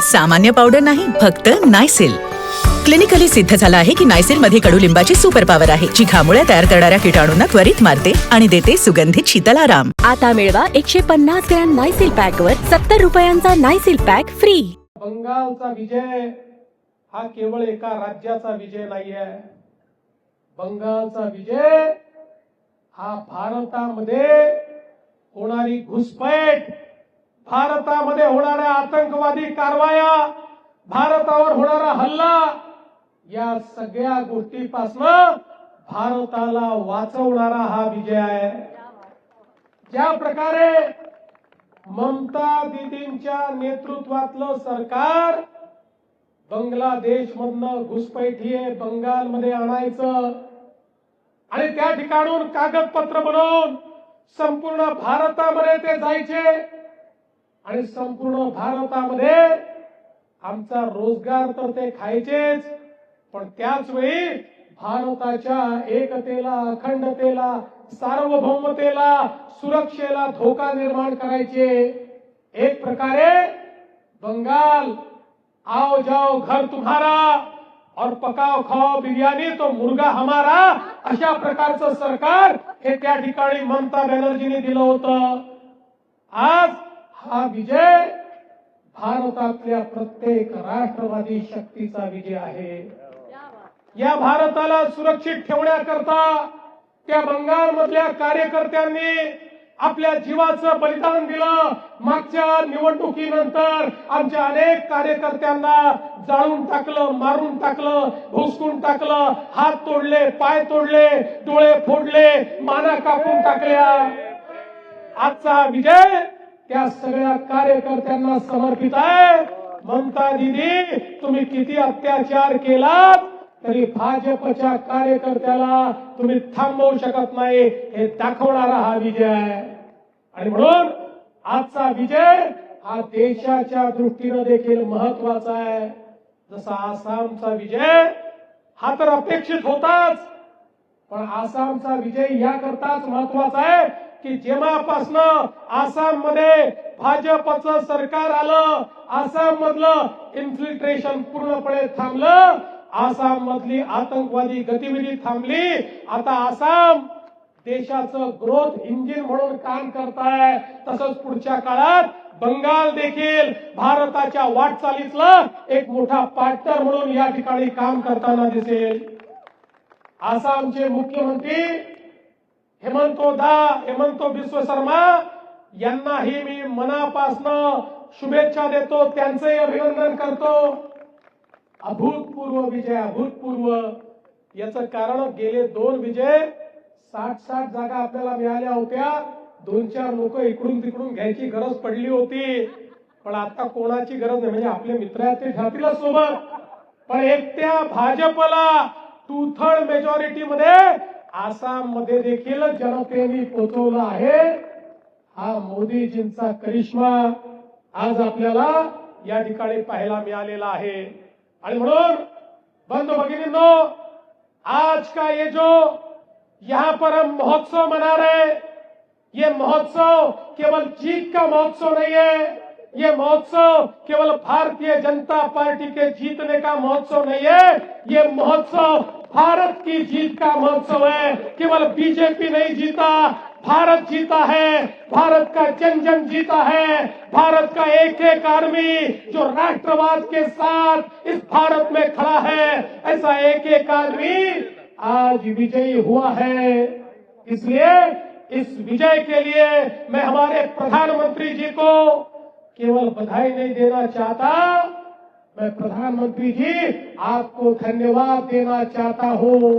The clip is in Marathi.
सामान्य पावडर नाही, फक्त नायसिल. क्लिनिकली सिद्ध झालं आहे की नायसिल मध्ये कडुलिंबाची सुपर पॉवर आहे, जी घामुळ्या तयार करणाऱ्या किटाणूंना त्वरित मारते आणि देते सुगंधित शीतल आराम. आता मिळवा 150 ग्रॅम नायसिल पॅक वर 70 रुपयांचा नायसिल पॅक फ्री. बंगालचा विजय हा केवळ एका राज्याचा विजय नाहीये. बंगालचा विजय हा भारतामध्ये होणारी घुसपैठ, भारतामध्ये होणाऱ्या आतंकवादी कारवाया, भारतावर होणारा हल्ला, या सगळ्या गोष्टीपासून भारताला वाचवणारा हा विजय आहे. ज्या प्रकारे ममता दीदींच्या नेतृत्वातलं सरकार बांगलादेशमधनं घुसपैठी बंगालमध्ये आणायचं आणि त्या ठिकाणून कागदपत्र बनवून संपूर्ण भारतामध्ये ते जायचे आणि संपूर्ण भारतामध्ये आमचा रोजगार तर ते खायचेच, पण त्याच वेळी भारताच्या एकतेला, अखंडतेला, सार्वभौमतेला, सुरक्षेला धोका निर्माण करायचे. एक प्रकारे बंगाल आओ जाओ घर तुम्हारा और पकाओ खाओ बिर्याणी तो मुर्गा हमारा, अशा प्रकारचं सरकार हे त्या ठिकाणी ममता बॅनर्जीने दिलं होतं. आज हा विजय भारतातल्या प्रत्येक राष्ट्रवादी शक्तीचा विजय आहे. या भारताला सुरक्षित ठेवण्याकरता त्या बंगालमधल्या कार्यकर्त्यांनी आपल्या जीवाचं बलिदान दिलं. मागच्या निवडणुकीनंतर आमच्या अनेक कार्यकर्त्यांना जाळून टाकलं, मारून टाकलं, भुसकून टाकलं, हात तोडले, पाय तोडले, डोळे फोडले, माना कापून टाकल्या. आजचा विजय त्या सगळ्या कार्यकर्त्यांना समर्पित आहे. ममता दीदी, तुम्ही किती अत्याचार केलात तरी भाजपच्या कार्यकर्त्याला तुम्ही थांबवू शकत नाही, हे दाखवणारा हा विजय आहे. आणि म्हणून आजचा विजय हा देशाच्या दृष्टीने देखील महत्वाचा आहे. जसा आसामचा विजय हा तर अपेक्षित होताच, पण आसामचा विजय याकरताच महत्वाचा आहे की जेव्हापासनं आसाम मध्ये भाजपचं सरकार आलं, आसाम मधलं इन्फिल्ट्रेशन पूर्णपणे थांबलं, आसाम मधली आतंकवादी गतिविधी थांबली. आता आसाम देशाचं ग्रोथ इंजिन म्हणून काम करताय. तसंच पुढच्या काळात बंगाल देखील भारताच्या वाटचालीतला एक मोठा पार्टनर म्हणून या ठिकाणी काम करताना दिसेल. आसामचे मुख्यमंत्री हेमंत बिस्व शर्मा यांनाही मी मनापासून शुभेच्छा देतो, त्यांचंही अभिनंदन करतो. अभूतपूर्व विजय, अभूतपूर्व. याचं कारण गेले 2 विजय 60 जागा आपल्याला मिळाल्या होत्या. 2-4 लोक इकडून तिकडून घ्यायची गरज पडली होती, पण आता कोणाची गरज नाही. म्हणजे आपले मित्र आहेत ते ठरतील सोबत, पण एकट्या भाजपला 2/3 मेजॉरिटी मध्ये आसाम मध्ये देखील जनतेने पोहोचवलं आहे. हा मोदीजींचा करिश्मा आज आपल्याला या ठिकाणी पाहायला मिळालेला आहे. आणि म्हणून बंधु भगिनींनो, आज का ये जो यहाँ पर हम महोत्सव मना रहे, ये महोत्सव केवल जीत का महोत्सव नहीं है, ये महोत्सव केवल भारतीय जनता पार्टी के जीतने का महोत्सव नहीं है, ये महोत्सव भारत की जीत का महोत्सव है. केवल बीजेपी नहीं जीता, भारत जीता है, भारत का जन जन जीता है, भारत का एक एक आदमी जो राष्ट्रवाद के साथ इस भारत में खड़ा है, ऐसा एक एक आदमी आज विजयी हुआ है. इसलिए इस विजय के लिए मैं हमारे प्रधानमंत्री जी को केवल बधाई नहीं देना चाहता, मैं प्रधानमंत्री जी आपको धन्यवाद देना चाहता हूं.